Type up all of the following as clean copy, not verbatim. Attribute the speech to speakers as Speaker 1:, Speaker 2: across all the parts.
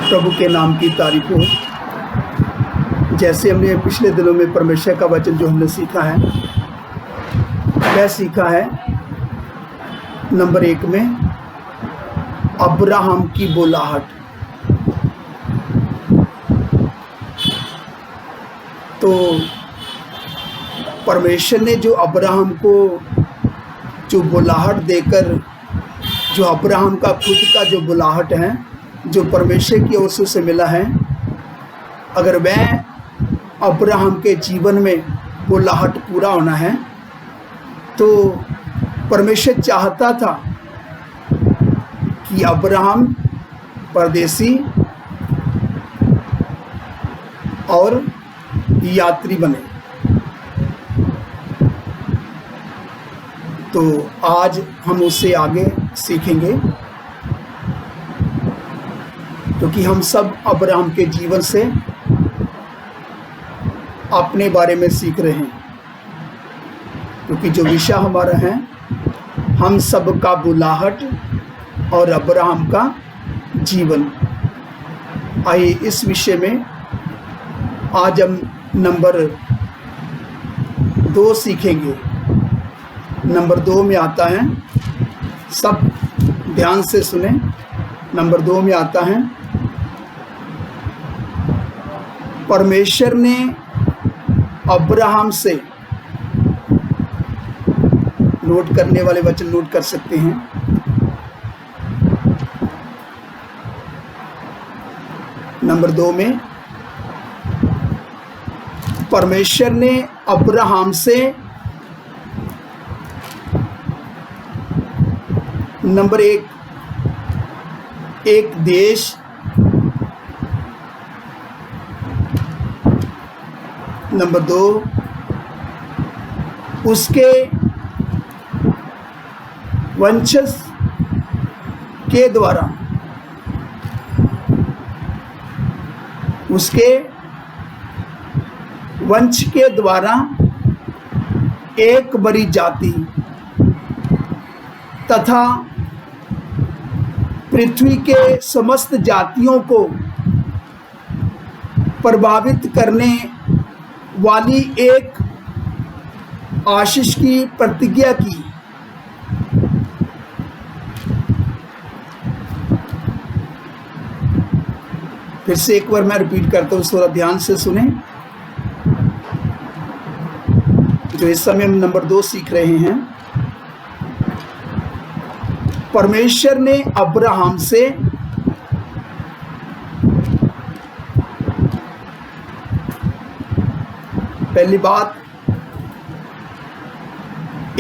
Speaker 1: प्रभु के नाम की तारीफ हो। जैसे हमने पिछले दिनों में परमेश्वर का वचन जो हमने सीखा है, वह सीखा है नंबर 1 में अब्राहम की बुलाहट। तो परमेश्वर ने जो अब्राहम को जो बुलाहट देकर, जो अब्राहम का खुद का जो बुलाहट है, जो परमेश्वर की ओर से मिला है, अगर वह अब्राहम के जीवन में बुलाहट पूरा होना है तो परमेश्वर चाहता था कि अब्राहम परदेसी और यात्री बने। तो आज हम उससे आगे सीखेंगे, क्योंकि हम सब अब्राहम के जीवन से अपने बारे में सीख रहे हैं। क्योंकि जो विषय हमारा है, हम सब का बुलाहट और अब्राहम का जीवन। आइए इस विषय में आज हम नंबर 2 सीखेंगे। नंबर 2 में आता है, सब ध्यान से सुने। नंबर 2 में आता है, परमेश्वर ने अब्राहम से, नोट करने वाले वचन नोट कर सकते हैं, नंबर 2 में परमेश्वर ने अब्राहम से, नंबर 1 एक देश, नंबर 2 उसके वंशज के द्वारा, उसके वंश के द्वारा एक बड़ी जाति तथा पृथ्वी के समस्त जातियों को प्रभावित करने वाली एक आशीष की प्रतिज्ञा की। फिर से एक बार मैं रिपीट करता हूँ, थोड़ा ध्यान से सुने। जो इस समय हम नंबर 2 सीख रहे हैं, परमेश्वर ने अब्राहम से पहली बात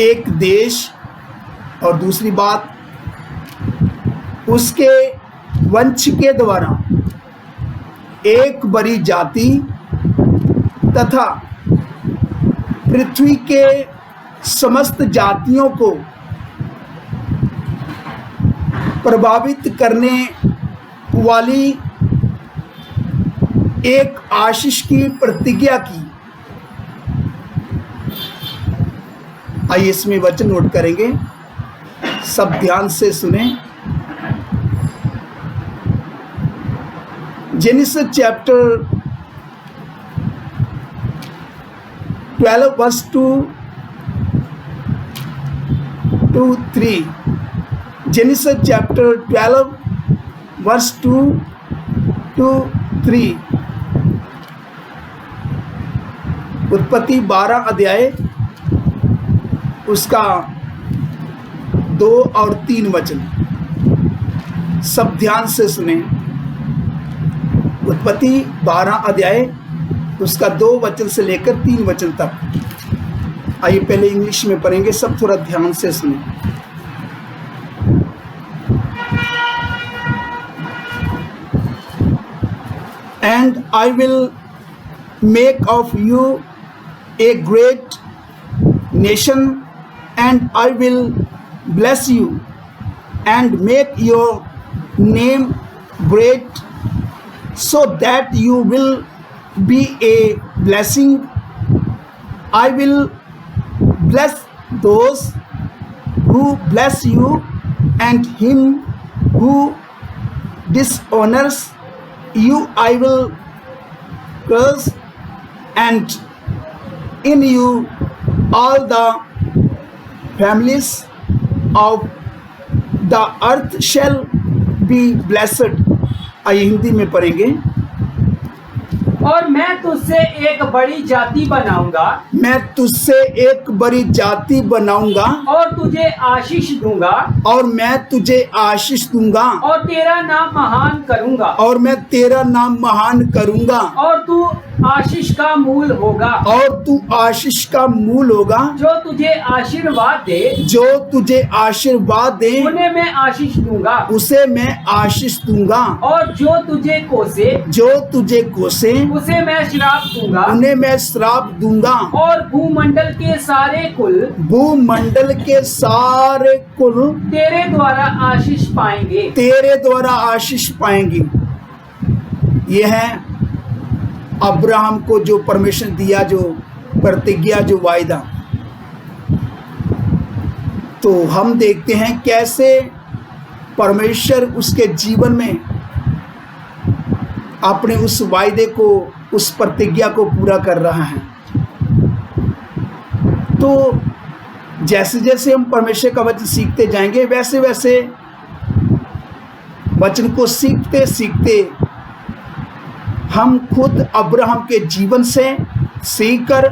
Speaker 1: एक देश, और दूसरी बात उसके वंश के द्वारा एक बड़ी जाति तथा पृथ्वी के समस्त जातियों को प्रभावित करने वाली एक आशीष की प्रतिज्ञा की। आइए इसमें वचन नोट करेंगे, सब ध्यान से सुने। Genesis chapter 12 verse 2 to 3। Genesis chapter 12 verse 2 to 3। उत्पत्ति 12 अध्याय उसका 2 और 3 वचन, सब ध्यान से सुने। उत्पत्ति 12 अध्याय उसका 2 वचन से लेकर 3 वचन तक। आइए पहले इंग्लिश में पढ़ेंगे, सब थोड़ा ध्यान से सुने। And I will make of you a great nation, and I will bless you and make your name great, so that you will be a blessing. I will bless those who bless you, and him who dishonors you I will curse, and in you all the families of the earth shall be blessed। आइए हिंदी में पढ़ेंगे।
Speaker 2: और मैं तुझसे एक बड़ी जाति बनाऊंगा,
Speaker 1: मैं तुझसे एक बड़ी जाति बनाऊंगा
Speaker 2: और तुझे आशीष दूंगा,
Speaker 1: और मैं तुझे आशीष दूंगा,
Speaker 2: और तेरा नाम महान करूंगा,
Speaker 1: और मैं तेरा नाम महान करूंगा,
Speaker 2: और तू आशीष का मूल होगा,
Speaker 1: और तू आशीष का मूल होगा।
Speaker 2: जो तुझे आशीर्वाद दे,
Speaker 1: जो तुझे आशीर्वाद दे
Speaker 2: उन्हें मैं आशीष दूंगा,
Speaker 1: उसे मैं आशीष दूंगा,
Speaker 2: और जो तुझे कोसे,
Speaker 1: जो तुझे कोसे
Speaker 2: उसे मैं श्राप दूंगा,
Speaker 1: उन्हें मैं श्राप दूंगा।
Speaker 2: और भूमंडल के सारे कुल,
Speaker 1: भूमंडल के सारे कुल
Speaker 2: तेरे द्वारा आशीष पाएंगे।
Speaker 1: तेरे द्वारा आशीष पाएंगे। यह है अब्राहम को जो परमेश्वर दिया, जो प्रतिज्ञा, जो वायदा। तो हम देखते हैं कैसे परमेश्वर उसके जीवन में अपने उस वायदे को, उस प्रतिज्ञा को पूरा कर रहा है। तो जैसे जैसे हम परमेश्वर का वचन सीखते जाएंगे, वैसे वैसे वचन को सीखते सीखते हम खुद अब्राहम के जीवन से सीखकर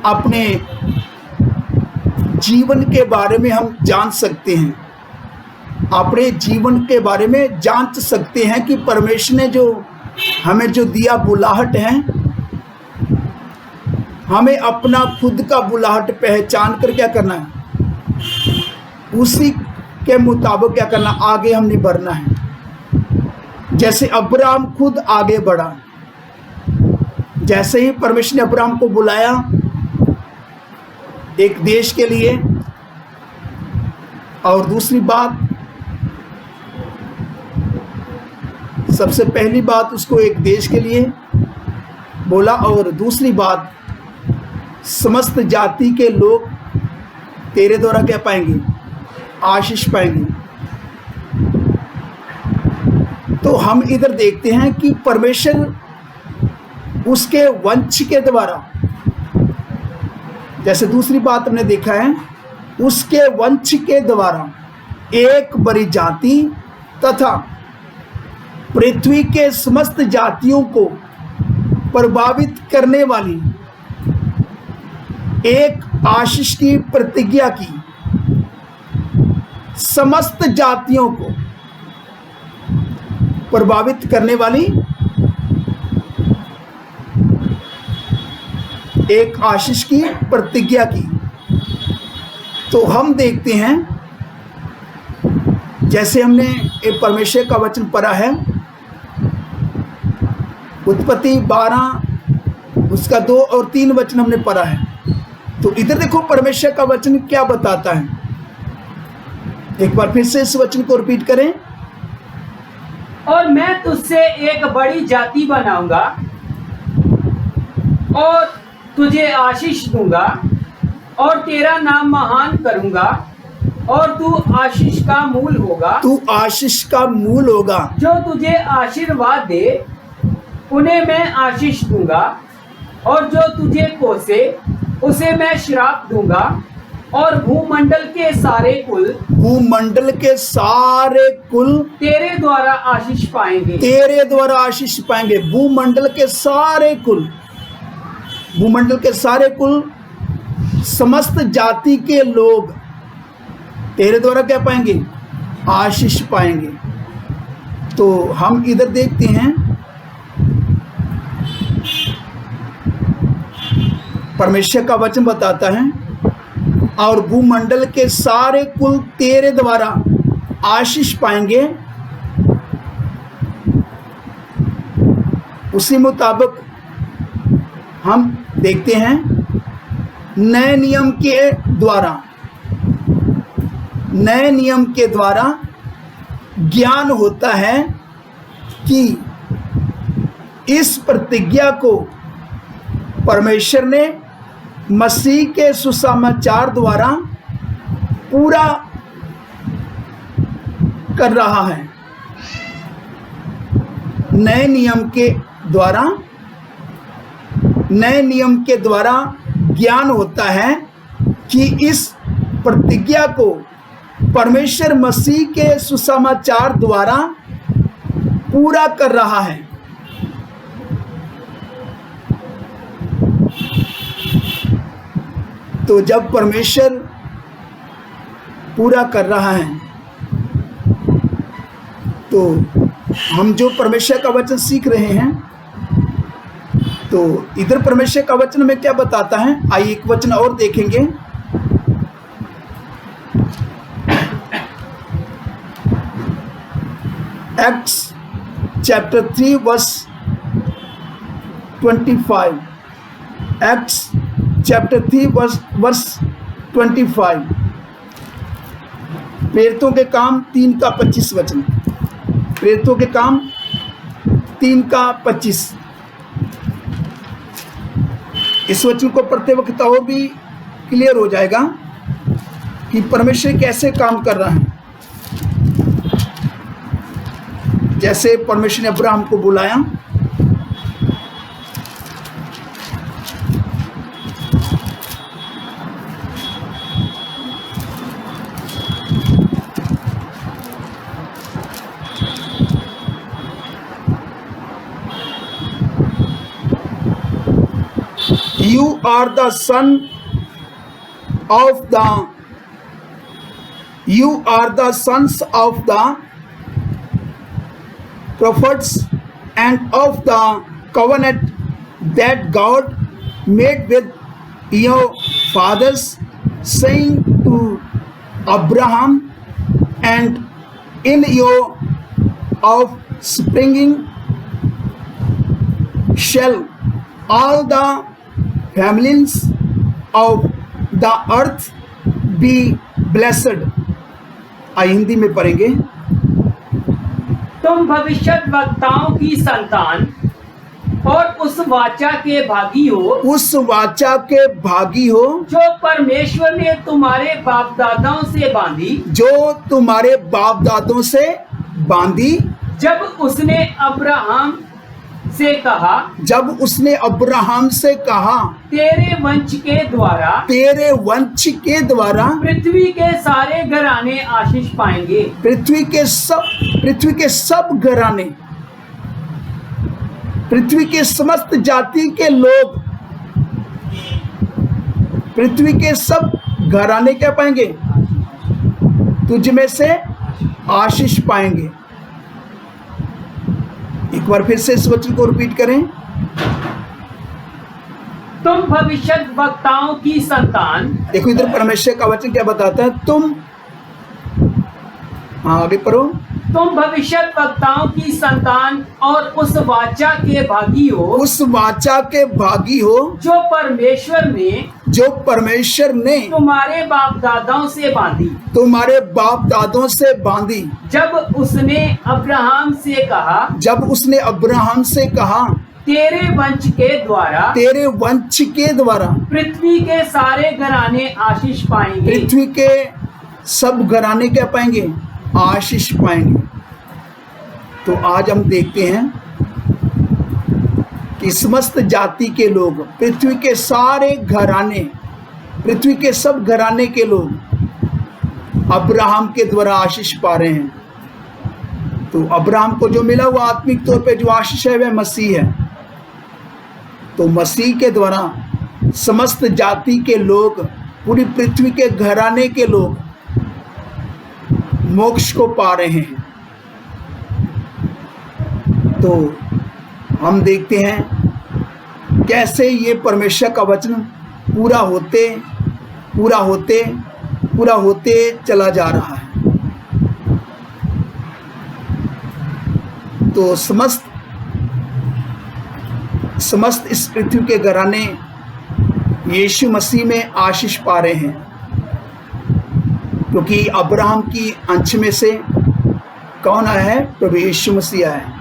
Speaker 1: अपने जीवन के बारे में हम जान सकते हैं, अपने जीवन के बारे में जान सकते हैं कि परमेश्वर ने जो हमें जो दिया बुलाहट है, हमें अपना खुद का बुलाहट पहचान कर क्या करना है, उसी के मुताबिक क्या करना, आगे हमने बढ़ना है। जैसे अब्राहम खुद आगे बढ़ा, जैसे ही परमेश्वर ने अब्राहम को बुलाया एक देश के लिए, और दूसरी बात, सबसे पहली बात उसको एक देश के लिए बोला, और दूसरी बात समस्त जाति के लोग तेरे द्वारा क्या पाएंगे, आशीष पाएंगे। तो हम इधर देखते हैं कि परमेश्वर उसके वंश के द्वारा, जैसे दूसरी बात हमने देखा है, उसके वंश के द्वारा एक बड़ी जाति तथा पृथ्वी के समस्त जातियों को प्रभावित करने वाली एक आशीष की प्रतिज्ञा की। समस्त जातियों को प्रभावित करने वाली एक आशीष की प्रतिज्ञा की। तो हम देखते हैं, जैसे हमने एक परमेश्वर का वचन पढ़ा है, उत्पत्ति 12 उसका 2 और 3 वचन हमने पढ़ा है। तो इधर देखो परमेश्वर का वचन क्या बताता है। एक बार फिर से इस वचन को रिपीट करें।
Speaker 2: और मैं तुझसे एक बड़ी जाति बनाऊंगा, और तुझे आशीष दूंगा, और तेरा नाम महान करूंगा, और तू आशीष का मूल होगा।
Speaker 1: तू आशीष का मूल होगा।
Speaker 2: जो तुझे आशीर्वाद दे उन्हें मैं आशीष दूंगा, और जो तुझे कोसे उसे मैं श्राप दूंगा, और भूमंडल के सारे कुल,
Speaker 1: भूमंडल के सारे कुल
Speaker 2: तेरे द्वारा आशीष पाएंगे।
Speaker 1: तेरे द्वारा आशीष पाएंगे। भूमंडल के सारे कुल, भूमंडल के सारे कुल, समस्त जाति के लोग तेरे द्वारा क्या पाएंगे, आशीष पाएंगे। तो हम इधर देखते हैं, परमेश्वर का वचन बताता है, और भूमंडल के सारे कुल तेरे द्वारा आशीष पाएंगे। उसी मुताबिक हम देखते हैं, नए नियम के द्वारा ज्ञान होता है कि इस प्रतिज्ञा को परमेश्वर ने मसीह के सुसमाचार द्वारा पूरा कर रहा है। नए नियम के द्वारा ज्ञान होता है कि इस प्रतिज्ञा को परमेश्वर मसीह के सुसमाचार द्वारा पूरा कर रहा है। तो जब परमेश्वर पूरा कर रहा है तो हम जो परमेश्वर का वचन सीख रहे हैं, तो इधर परमेश्वर का वचन में क्या बताता है, आइए एक वचन और देखेंगे। Acts chapter 3 verse 25। Acts chapter 3 verse 25। प्रेरितों के काम 3 का 25 वचन। प्रेरितों के काम 3 का 25। इस वचन को पढ़ते वक्त और भी क्लियर हो जाएगा कि परमेश्वर कैसे काम कर रहा है। जैसे परमेश्वर ने अब्राहम को बुलाया, You are the son of the, you are the sons of the prophets and of the covenant that God made with your fathers, saying to Abraham, and in your offspring shall all the families of the earth be blessed। आइए हिंदी में पढ़ेंगे।
Speaker 2: तुम भविष्यद्वक्ताओं की संतान और उस वाचा के भागी हो,
Speaker 1: उस वाचा के भागी हो
Speaker 2: जो परमेश्वर ने तुम्हारे बाप दादाओं से बांधी,
Speaker 1: जो तुम्हारे बाप दादों से बांधी।
Speaker 2: जब उसने अब्राहम से कहा,
Speaker 1: जब उसने अब्राहम से कहा,
Speaker 2: तेरे वंश के द्वारा,
Speaker 1: तेरे वंश के द्वारा
Speaker 2: पृथ्वी के सारे घराने आशीष पाएंगे।
Speaker 1: पृथ्वी के सब घराने, पृथ्वी के समस्त जाति के लोग, पृथ्वी के सब घराने क्या पाएंगे? तुझ में से आशीष पाएंगे। एक बार फिर से इस वचन को रिपीट करें।
Speaker 2: तुम भविष्यद्वक्ताओं की संतान।
Speaker 1: देखो इधर परमेश्वर का वचन क्या बताता है, तुम, हाँ आगे पढ़ो।
Speaker 2: तुम भविष्यद्वक्ताओं की संतान और उस वाचा के भागी हो,
Speaker 1: उस वाचा के भागी हो
Speaker 2: जो परमेश्वर ने तुम्हारे बाप दादाओं से बांधी,
Speaker 1: तुम्हारे बाप दादों से बांधी।
Speaker 2: जब उसने अब्राहम से कहा,
Speaker 1: जब उसने अब्राहम से कहा,
Speaker 2: तेरे वंश के द्वारा,
Speaker 1: तेरे वंश के द्वारा
Speaker 2: पृथ्वी के सारे घराने आशीष पाएंगे।
Speaker 1: पृथ्वी के सब घराने क्या पाएंगे? आशीष पाएंगे। तो आज हम देखते हैं कि समस्त जाति के लोग, पृथ्वी के सारे घराने, पृथ्वी के सब घराने के लोग अब्राहम के द्वारा आशीष पा रहे हैं। तो अब्राहम को जो मिला हुआ आत्मिक तौर पे जो आशीष है वह मसीह है। तो मसीह के द्वारा समस्त जाति के लोग, पूरी पृथ्वी के घराने के लोग मोक्ष को पा रहे हैं। तो हम देखते हैं कैसे ये परमेश्वर का वचन पूरा होते चला जा रहा है। तो समस्त इस पृथ्वी के घराने यीशु मसीह में आशीष पा रहे हैं, क्योंकि अब्राहम की अंश में से कौन आया है? प्रभु यीशु मसीह आया है।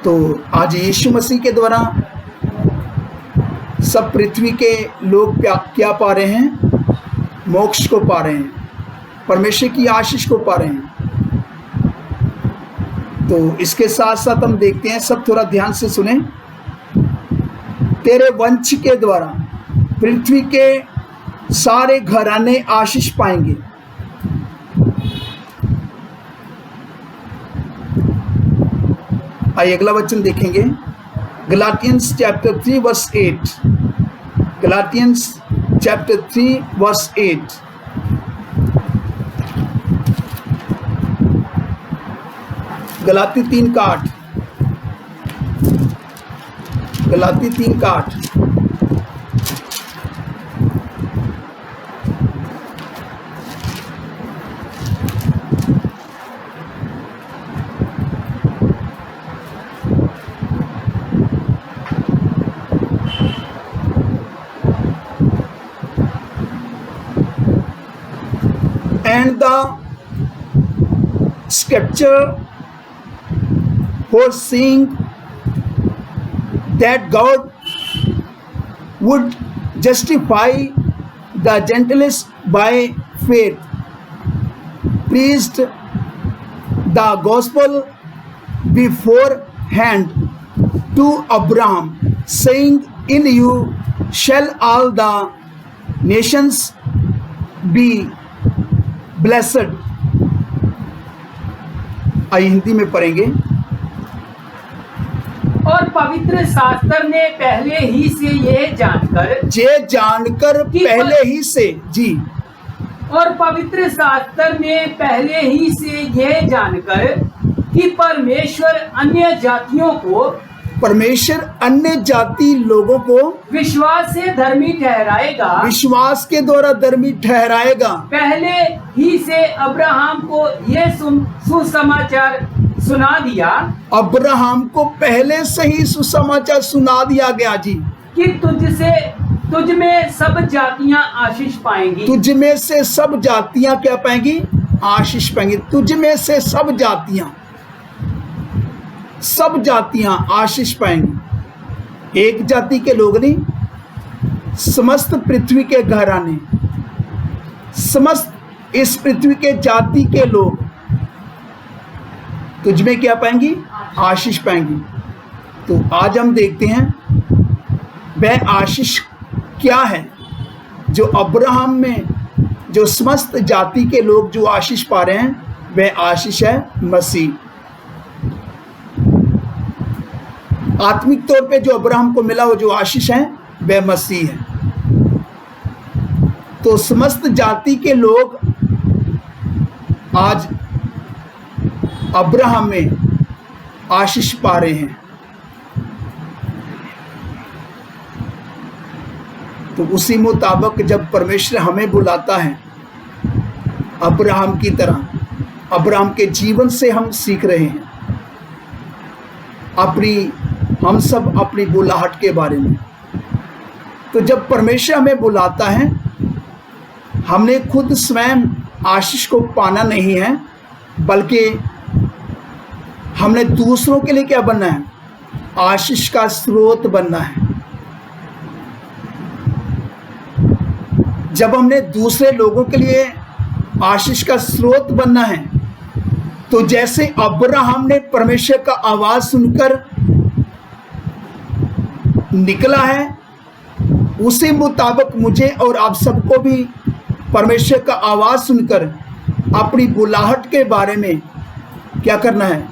Speaker 1: तो आज यीशु मसीह के द्वारा सब पृथ्वी के लोग क्या पा रहे हैं? मोक्ष को पा रहे हैं, परमेश्वर की आशीष को पा रहे हैं। तो इसके साथ साथ हम देखते हैं, सब थोड़ा ध्यान से सुने। तेरे वंश के द्वारा पृथ्वी के सारे घराने आशीष पाएंगे। आइए अगला वचन देखेंगे, Galatians chapter 3 verse 8। Galatians chapter 3 verse 8। गलाती 3 का 8। गलाती 3 का 8। And the scripture foreseeing that God would justify the Gentiles by faith, preached the gospel beforehand to Abraham, saying, "In you shall all the nations be blessed." आइए हिंदी में पढ़ेंगे।
Speaker 2: और पवित्र शास्त्र ने पहले ही से यह जानकर पहले ही से जी। और पवित्र शास्त्र ने पहले ही से यह जानकर कि परमेश्वर अन्य जाति लोगों को विश्वास से धर्मी ठहराएगा, विश्वास के द्वारा धर्मी ठहराएगा। पहले ही से अब्राहम को यह सुसमाचार सुना दिया।
Speaker 1: अब्राहम को पहले से ही सुसमाचार सुना दिया गया जी
Speaker 2: कि तुझ में सब जातियां आशीष पाएंगी।
Speaker 1: तुझ में से सब जातियां क्या पाएंगी? आशीष पाएंगी। तुझ में से सब जातियां आशीष पाएंगी। एक जाति के लोग नहीं, समस्त पृथ्वी के घराने, समस्त इस पृथ्वी के जाति के लोग तुझ में क्या पाएंगी? आशीष पाएंगी। तो आज हम देखते हैं वह आशीष क्या है जो अब्राहम में, जो समस्त जाति के लोग जो आशीष पा रहे हैं, वह आशीष है मसीह। आत्मिक तौर पे जो अब्राहम को मिला वो जो आशीष है वह मसीह है। तो समस्त जाति के लोग आज अब्राहम में आशीष पा रहे हैं। तो उसी मुताबिक जब परमेश्वर हमें बुलाता है, अब्राहम की तरह, अब्राहम के जीवन से हम सीख रहे हैं हम सब अपनी बुलाहट के बारे में। तो जब परमेश्वर हमें बुलाता है, हमने खुद स्वयं आशीष को पाना नहीं है, बल्कि हमने दूसरों के लिए क्या बनना है? आशीष का स्रोत बनना है। जब हमने दूसरे लोगों के लिए आशीष का स्रोत बनना है, तो जैसे अब्राहम ने परमेश्वर का आवाज सुनकर निकला है, उसी मुताबिक मुझे और आप सबको भी परमेश्वर का आवाज सुनकर अपनी बुलाहट के बारे में क्या करना है?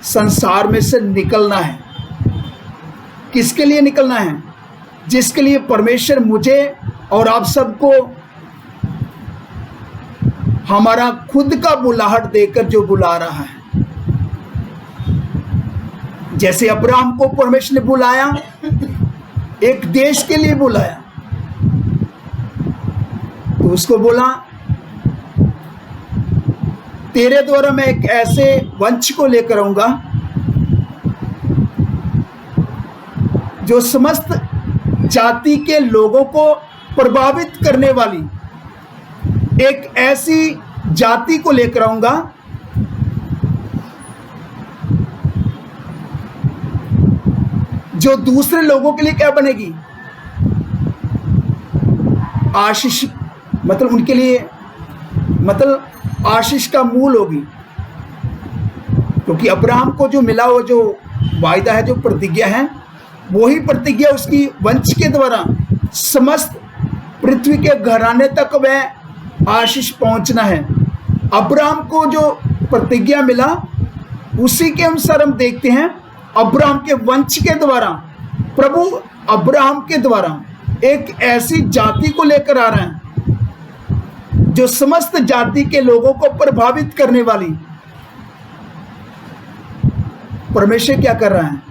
Speaker 1: संसार में से निकलना है। किसके लिए निकलना है? जिसके लिए परमेश्वर मुझे और आप सबको हमारा खुद का बुलाहट देकर जो बुला रहा है। जैसे अब्राहम को परमेश्वर ने बुलाया, एक देश के लिए बुलाया, तो उसको बोला तेरे द्वारा मैं एक ऐसे वंश को लेकर आऊंगा जो समस्त जाति के लोगों को प्रभावित करने वाली एक ऐसी जाति को लेकर आऊंगा जो दूसरे लोगों के लिए क्या बनेगी? आशीष, मतलब उनके लिए, मतलब आशीष का मूल होगी। क्योंकि अब्राहम को जो मिला वो जो वायदा है, जो प्रतिज्ञा है, वही प्रतिज्ञा उसकी वंश के द्वारा समस्त पृथ्वी के घराने तक वह आशीष पहुंचना है। अब्राहम को जो प्रतिज्ञा मिला उसी के अनुसार हम देखते हैं अब्राहम के वंश के द्वारा प्रभु अब्राहम के द्वारा एक ऐसी जाति को लेकर आ रहे हैं जो समस्त जाति के लोगों को प्रभावित करने वाली। परमेश्वर क्या कर रहा है?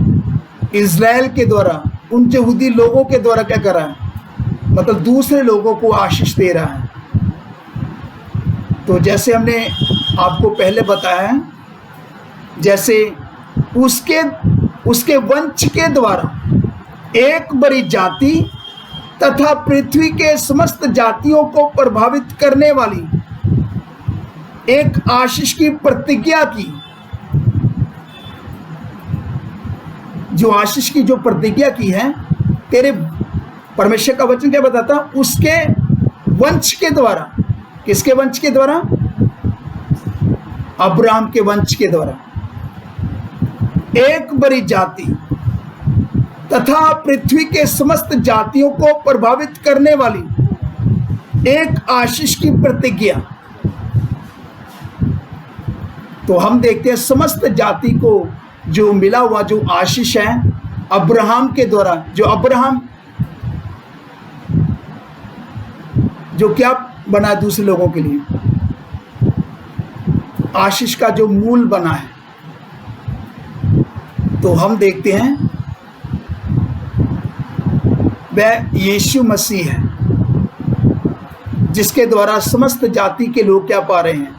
Speaker 1: इज़राइल के द्वारा, उन यहूदी लोगों के द्वारा क्या कर रहा है? मतलब दूसरे लोगों को आशीष दे रहा है। तो जैसे हमने आपको पहले बताया है, जैसे उसके वंश के द्वारा एक बड़ी जाति तथा पृथ्वी के समस्त जातियों को प्रभावित करने वाली एक आशीष की प्रतिज्ञा की, जो आशीष की जो प्रतिज्ञा की है, तेरे परमेश्वर का वचन क्या बताता? उसके वंश के द्वारा। किसके वंश के द्वारा? अब्राहम के वंश के द्वारा एक बड़ी जाति तथा पृथ्वी के समस्त जातियों को प्रभावित करने वाली एक आशीष की प्रतिज्ञा। तो हम देखते हैं समस्त जाति को जो मिला हुआ जो आशीष है अब्राहम के द्वारा, जो अब्राहम जो क्या बना दूसरे लोगों के लिए, आशीष का जो मूल बना है। तो हम देखते हैं वह यीशु मसीह है, जिसके द्वारा समस्त जाति के लोग क्या पा रहे हैं?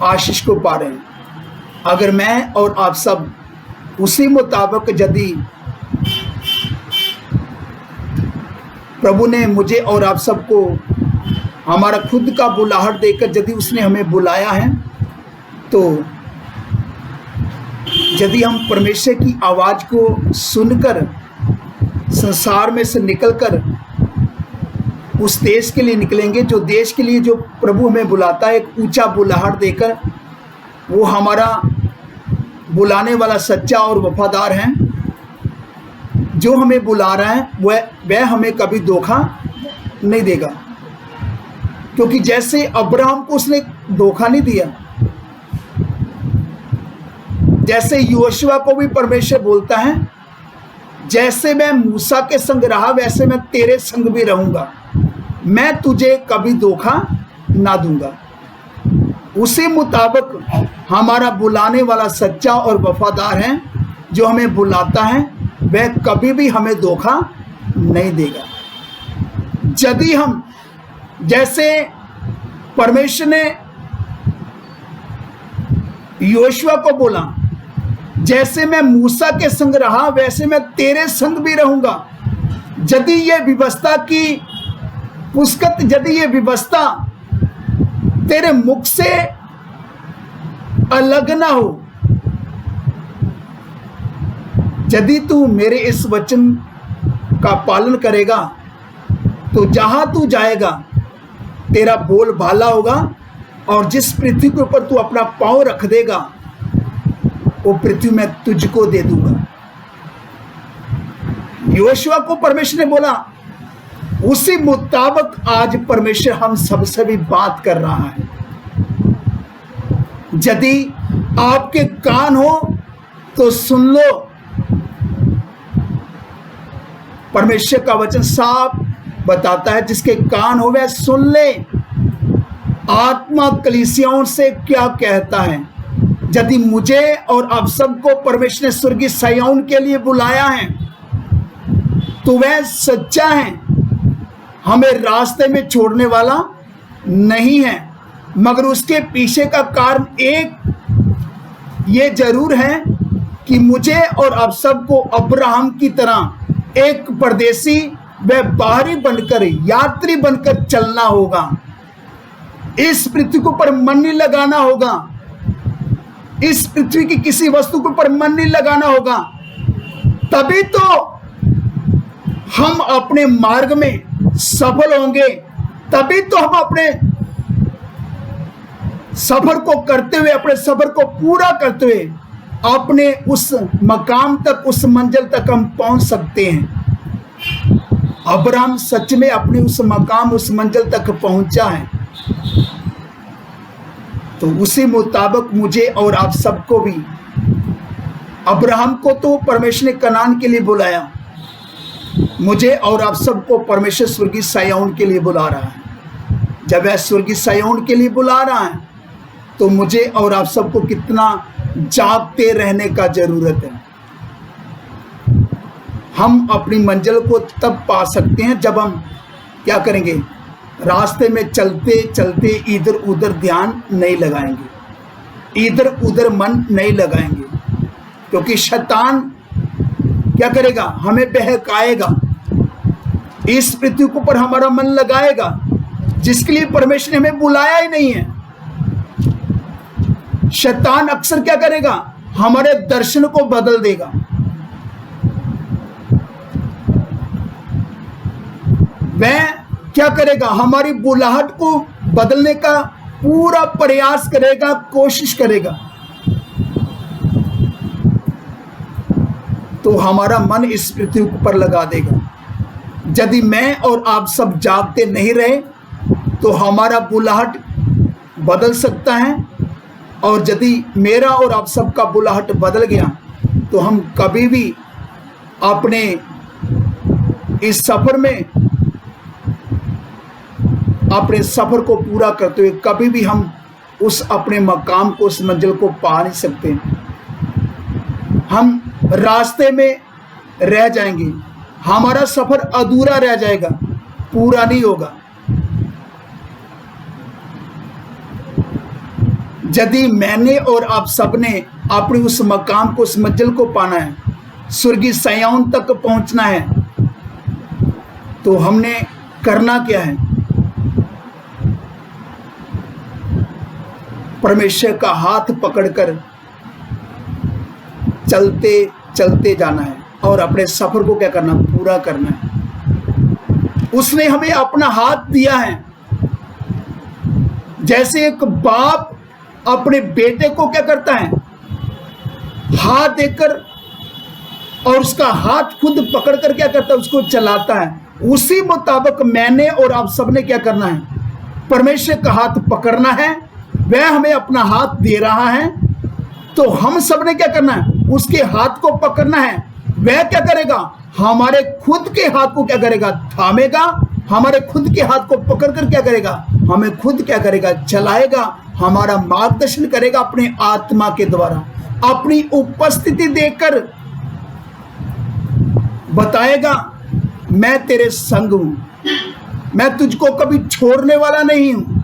Speaker 1: आशीष को पा रहे हैं। अगर मैं और आप सब उसी मुताबिक यदि प्रभु ने मुझे और आप सबको हमारा खुद का बुलाहट देकर यदि उसने हमें बुलाया है, तो यदि हम परमेश्वर की आवाज़ को सुनकर संसार में से निकलकर उस देश के लिए निकलेंगे, जो देश के लिए जो प्रभु हमें बुलाता है, एक ऊंचा बुलाहट देकर, वो हमारा बुलाने वाला सच्चा और वफादार है। जो हमें बुला रहा है वह हमें कभी धोखा नहीं देगा, क्योंकि जैसे अब्राहम को उसने धोखा नहीं दिया, जैसे योशुआ को भी परमेश्वर बोलता है, जैसे मैं मूसा के संग रहा वैसे मैं तेरे संग भी रहूंगा, मैं तुझे कभी धोखा ना दूंगा। उसी मुताबिक हमारा बुलाने वाला सच्चा और वफादार है, जो हमें बुलाता है वह कभी भी हमें धोखा नहीं देगा। यदि हम, जैसे परमेश्वर ने योशुआ को बोला, जैसे मैं मूसा के संग रहा वैसे मैं तेरे संग भी रहूंगा, यदि ये व्यवस्था की पुस्तक, यदि ये व्यवस्था तेरे मुख से अलग ना हो, यदि तू मेरे इस वचन का पालन करेगा, तो जहां तू जाएगा तेरा बोल भाला होगा, और जिस पृथ्वी के ऊपर तू अपना पांव रख देगा वो पृथ्वी मैं तुझको दे दूंगा। योशुआ को परमेश्वर ने बोला, उसी मुताबिक आज परमेश्वर हम सबसे भी बात कर रहा है। यदि आपके कान हो तो सुन लो। परमेश्वर का वचन साफ बताता है, जिसके कान हो वह सुन ले। आत्मा कलीसियाओं से क्या कहता है? यदि मुझे और आप सबको परमेश्वर ने स्वर्गीय सायाउन के लिए बुलाया है, तो वह सच्चा है, हमें रास्ते में छोड़ने वाला नहीं है। मगर उसके पीछे का कारण एक ये जरूर है कि मुझे और आप सबको अब्राहम की तरह एक परदेसी व बाहरी बनकर, यात्री बनकर चलना होगा। इस पृथ्वी के ऊपर मन नहीं लगाना होगा, इस पृथ्वी की किसी वस्तु के ऊपर मन नहीं लगाना होगा। तभी तो हम अपने मार्ग में सफल होंगे, तभी तो हम अपने सफर को करते हुए, अपने सफर को पूरा करते हुए अपने उस मकाम तक, उस मंजिल तक हम पहुंच सकते हैं। अब्राहम सच में अपने उस मकाम, उस मंजिल तक पहुंचा है। तो उसी मुताबिक मुझे और आप सबको भी, अब्राहम को तो परमेश्वर ने कनान के लिए बुलाया, मुझे और आप सबको परमेश्वर स्वर्गीय सायोन के लिए बुला रहा है। जब वह स्वर्गीय सायोन के लिए बुला रहा है तो मुझे और आप सबको कितना जागते रहने का जरूरत है। हम अपनी मंजिल को तब पा सकते हैं जब हम क्या करेंगे, रास्ते में चलते चलते इधर उधर ध्यान नहीं लगाएंगे, इधर उधर मन नहीं लगाएंगे, क्योंकि शैतान क्या करेगा, हमें बहकाएगा, इस पृथ्वी के ऊपर हमारा मन लगाएगा जिसके लिए परमेश्वर ने हमें बुलाया ही नहीं है। शैतान अक्सर क्या करेगा, हमारे दर्शन को बदल देगा। वह क्या करेगा, हमारी बुलाहट को बदलने का पूरा प्रयास करेगा, कोशिश करेगा। तो हमारा मन इस पृथ्वी पर लगा देगा। यदि मैं और आप सब जागते नहीं रहे तो हमारा बुलाहट बदल सकता है, और यदि मेरा और आप सबका बुलाहट बदल गया तो हम कभी भी अपने इस सफर में, अपने सफर को पूरा करते हुए कभी भी हम उस अपने मकाम को, उस मंजिल को पा नहीं सकते। हम रास्ते में रह जाएंगे, हमारा सफर अधूरा रह जाएगा, पूरा नहीं होगा। यदि मैंने और आप सबने अपनी उस मकाम को, उस मंजिल को पाना है, स्वर्गीय सायोन तक पहुंचना है, तो हमने करना क्या है, परमेश्वर का हाथ पकड़कर चलते चलते जाना है और अपने सफर को क्या करना, पूरा करना है। उसने हमें अपना हाथ दिया है। जैसे एक बाप अपने बेटे को क्या करता है, हाथ देकर और उसका हाथ खुद पकड़कर क्या करता है, उसको चलाता है। उसी मुताबिक मैंने और आप सबने क्या करना है, परमेश्वर का हाथ पकड़ना है। वह हमें अपना हाथ दे रहा है तो हम सबने क्या करना है, उसके हाथ को पकड़ना है। वह क्या करेगा, हमारे खुद के हाथ को क्या करेगा, थामेगा, हमारे खुद के हाथ को पकड़कर क्या करेगा, हमें खुद क्या करेगा, चलाएगा, हमारा मार्गदर्शन करेगा अपने आत्मा के द्वारा, अपनी उपस्थिति देकर बताएगा मैं तेरे संग हूं, मैं तुझको कभी छोड़ने वाला नहीं हूं।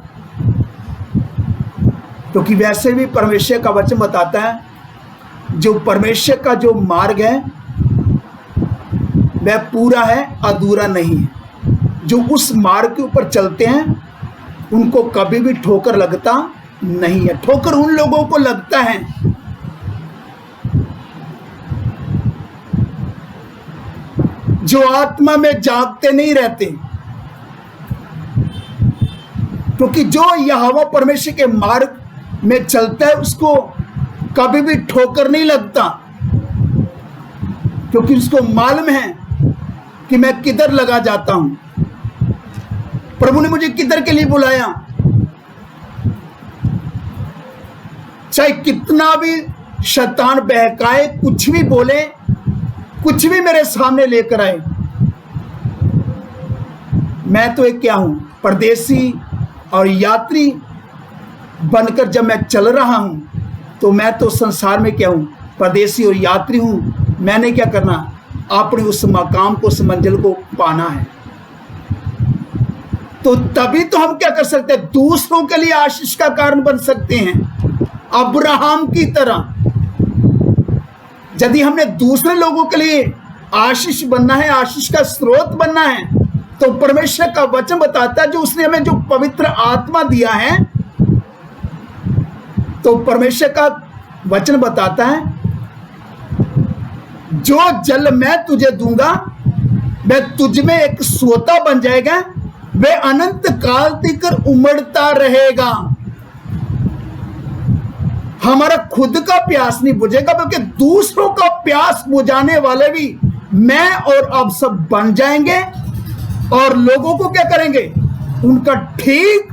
Speaker 1: क्योंकि वैसे भी परमेश्वर का वचन बताता है, जो परमेश्वर का जो मार्ग है वह पूरा है, अधूरा नहीं है। जो उस मार्ग के ऊपर चलते हैं उनको कभी भी ठोकर लगता नहीं है। ठोकर उन लोगों को लगता है जो आत्मा में जागते नहीं रहते, क्योंकि जो यहोवा परमेश्वर के मार्ग में चलता है उसको कभी भी ठोकर नहीं लगता, क्योंकि उसको मालूम है कि मैं किधर लगा जाता हूं, प्रभु ने मुझे किधर के लिए बुलाया। चाहे कितना भी शैतान बहकाए, कुछ भी बोले, कुछ भी मेरे सामने लेकर आए, मैं तो एक क्या हूं, परदेसी और यात्री बनकर जब मैं चल रहा हूं तो मैं तो संसार में क्या हूं, परदेसी और यात्री हूं। मैंने क्या करना, अपने उस मकाम को, उस मंजिल को पाना है। तो तभी तो हम क्या कर सकते हैं, दूसरों के लिए आशीष का कारण बन सकते हैं, अब्राहम की तरह। यदि हमने दूसरे लोगों के लिए आशीष बनना है, आशीष का स्रोत बनना है, तो परमेश्वर का वचन बताता है, जो उसने हमें जो पवित्र आत्मा दिया है, तो परमेश्वर का वचन बताता है जो जल मैं तुझे दूंगा वह तुझ में एक सोता बन जाएगा, वह अनंत काल तक उमड़ता रहेगा। हमारा खुद का प्यास नहीं बुझेगा, बल्कि दूसरों का प्यास बुझाने वाले भी मैं और आप सब बन जाएंगे। और लोगों को क्या करेंगे? उनका ठीक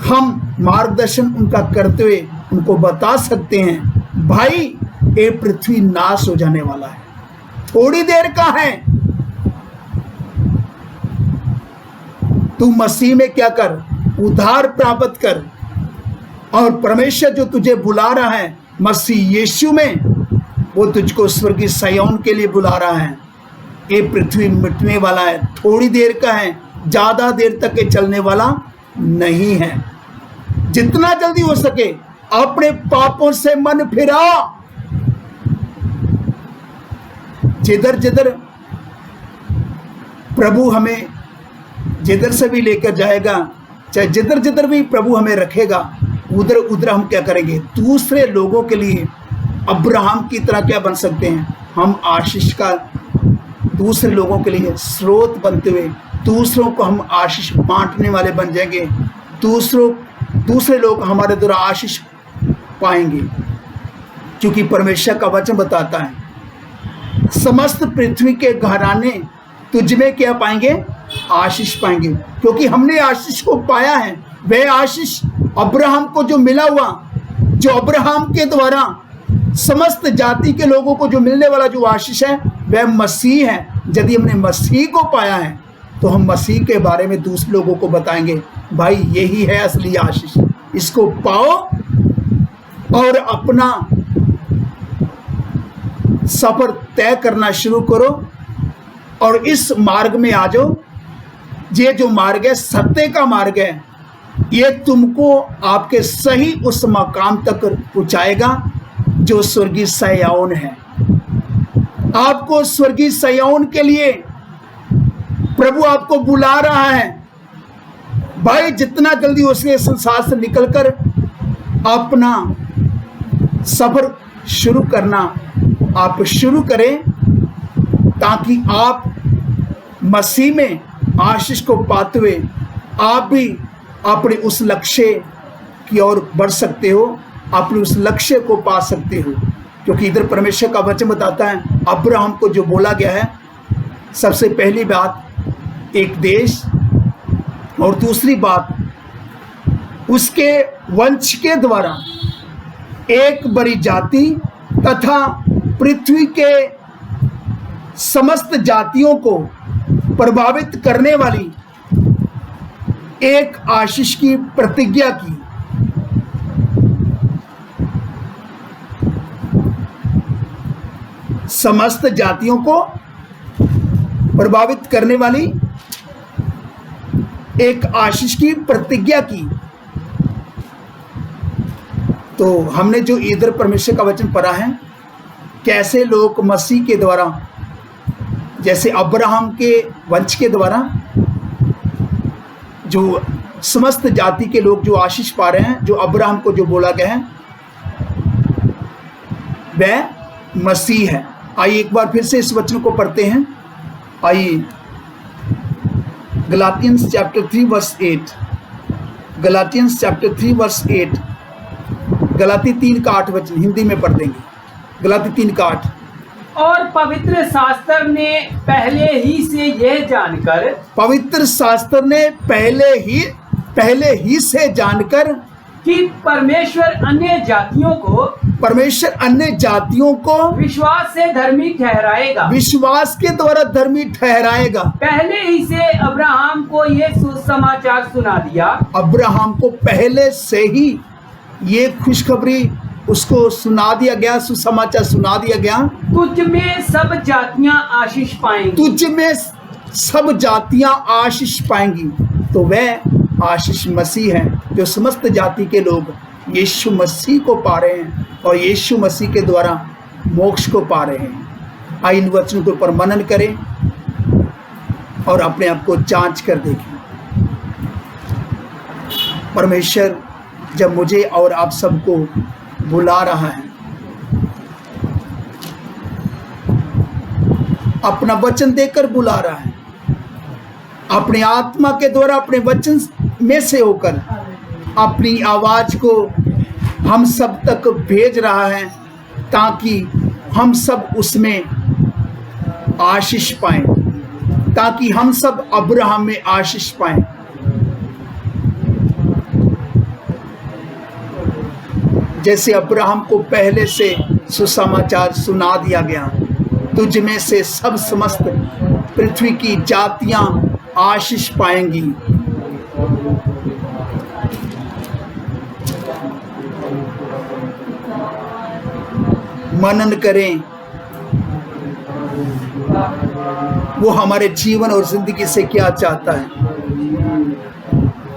Speaker 1: हम मार्गदर्शन उनका करते हुए उनको बता सकते हैं, भाई ये पृथ्वी नाश हो जाने वाला है, थोड़ी देर का है। तू मसीह में क्या कर? उद्धार प्राप्त कर। और परमेश्वर जो तुझे बुला रहा है मसीह यीशु में, वो तुझको स्वर्गीय सयोन के लिए बुला रहा है। ये पृथ्वी मिटने वाला है, थोड़ी देर का है, ज्यादा देर तक ये चलने वाला नहीं है। जितना जल्दी हो सके अपने पापों से मन फिरा। जिधर जिधर प्रभु हमें जिधर से भी लेकर जाएगा, चाहे जिधर जिधर भी प्रभु हमें रखेगा, उधर उधर हम क्या करेंगे? दूसरे लोगों के लिए अब्राहम की तरह क्या बन सकते हैं? हम आशीष का दूसरे लोगों के लिए स्रोत बनते हुए दूसरों को हम आशीष बांटने वाले बन जाएंगे। दूसरे लोग हमारे द्वारा आशीष पाएंगे, क्योंकि परमेश्वर का वचन बताता है समस्त पृथ्वी के घराने तुझ में क्या पाएंगे? आशीष पाएंगे, क्योंकि हमने आशीष को पाया है। वह आशीष अब्राहम को जो मिला हुआ, जो अब्राहम के द्वारा समस्त जाति के लोगों को जो मिलने वाला जो आशीष है, वह मसीह है। यदि हमने मसीह को पाया है तो हम मसीह के बारे में दूसरे लोगों को बताएंगे, भाई यही है असली आशीष, इसको पाओ और अपना सफर तय करना शुरू करो और इस मार्ग में आ जाओ। ये जो मार्ग है सत्य का मार्ग है, ये तुमको आपके सही उस मकाम तक पहुंचाएगा जो स्वर्गीय सयोन है। आपको स्वर्गीय सयोन के लिए प्रभु आपको बुला रहा है। भाई जितना जल्दी उसके संसार से निकलकर अपना सफर शुरू करना आप शुरू करें, ताकि आप मसीह में आशीष को पाते हुए आप भी अपने उस लक्ष्य की ओर बढ़ सकते हो, अपने उस लक्ष्य को पा सकते हो। क्योंकि इधर परमेश्वर का वचन बताता है अब्राहम को जो बोला गया है, सबसे पहली बात एक देश, और दूसरी बात उसके वंश के द्वारा एक बड़ी जाति तथा पृथ्वी के समस्त जातियों को प्रभावित करने वाली एक आशीष की प्रतिज्ञा की। समस्त जातियों को प्रभावित करने वाली एक आशीष की प्रतिज्ञा की। तो हमने जो इधर परमेश्वर का वचन पढ़ा है, कैसे लोग मसीह के द्वारा, जैसे अब्राहम के वंश के द्वारा जो समस्त जाति के लोग जो आशीष पा रहे हैं, जो अब्राहम को जो बोला गया है वह मसीह है। आइए एक बार फिर से इस वचन को पढ़ते हैं। आइए गलातियंस chapter 3 verse 8, Galatians chapter 3 verse 8, गलाती 3 का 8 वचन हिंदी में पढ़ देंगे। गलाती 3 का 8।
Speaker 2: और पवित्र शास्त्र ने पहले ही से यह जानकर,
Speaker 1: पवित्र शास्त्र ने पहले ही से जानकर
Speaker 2: कि परमेश्वर अन्य जातियों को विश्वास से धर्मी ठहराएगा,
Speaker 1: विश्वास के द्वारा धर्मी ठहराएगा,
Speaker 2: पहले ही से अब्राहम को ये सुसमाचार सुना दिया।
Speaker 1: अब्राहम को पहले से ही ये खुशखबरी उसको सुना दिया गया, सुसमाचार सुना दिया गया।
Speaker 2: तुझ में सब जातियां आशीष पाएंगी,
Speaker 1: तुझ में सब जातियां आशीष पाएंगी। तो वह आशीष मसीह है जो समस्त जाति के लोग यीशु मसीह को पा रहे हैं और यीशु मसीह के द्वारा मोक्ष को पा रहे हैं। आइए इन वचनों के ऊपर मनन करें और अपने आप को जांच कर देखें। परमेश्वर जब मुझे और आप सबको बुला रहा है, अपना वचन देकर बुला रहा है, अपने आत्मा के द्वारा अपने वचन में से होकर अपनी आवाज को हम सब तक भेज रहा है ताकि हम सब उसमें आशीष पाएं, ताकि हम सब अब्राहम में आशीष पाएं। जैसे अब्राहम को पहले से सुसमाचार सुना दिया गया, तुझ में से सब समस्त पृथ्वी की जातियां आशीष पाएंगी। मनन करें, वो हमारे जीवन और जिंदगी से क्या चाहता है।